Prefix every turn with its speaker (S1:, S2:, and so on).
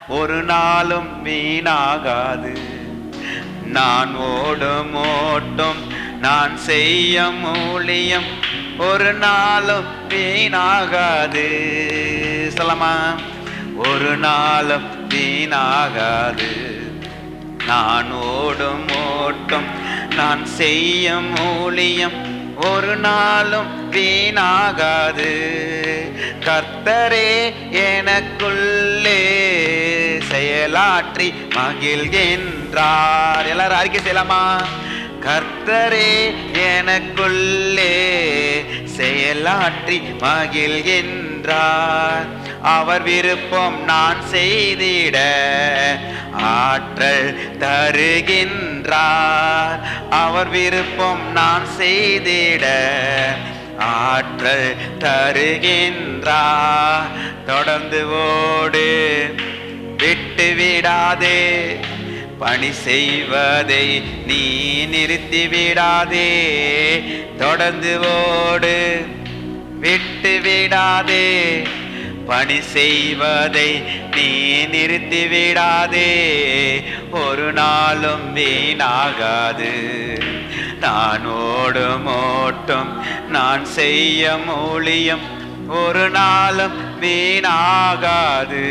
S1: ஒரு நாளும் வீணாகாது. நான் ஓடும் ஓட்டம், நான் செய்யும் ஊழியம் ஒரு நாளும் வீணாகாது. சொல்லமா? ஒரு நாளும் வீணாகாது. நான் ஓடும் ஓட்டம், நான் செய்யும் ஊழியம் ஒரு நாளும் வீணாகாது. கர்த்தரே எனக்குள்ளே செயலாற்றி மகிழ்கின்றார். எல்லாரும் அறிக்கை செய்யலாமா? கர்த்தரே எனக்குள்ளே செயலாற்றி மகிழ்கின்றார். அவர் விருப்பம் நான் செய்திட ஆற்றல் தருகின்றார். அவர் விருப்பம் நான் செய்திட ஆற்றல் தருகின்றார். தொடர்ந்து ஓடு, விட்டு விடாதே, பணி செய்வதை நீ நிறுத்தி விடாதே. தொடர்ந்து ஓடு, விட்டு விடாதே, பணி செய்வதை நீ நிறுத்தி விடாதே. ஒரு நாளும் வீணாகாது. நான் ஓடும் ஓட்டம், நான் செய்யும் ஊழியம் ஒரு நாளும் வீணாகாது.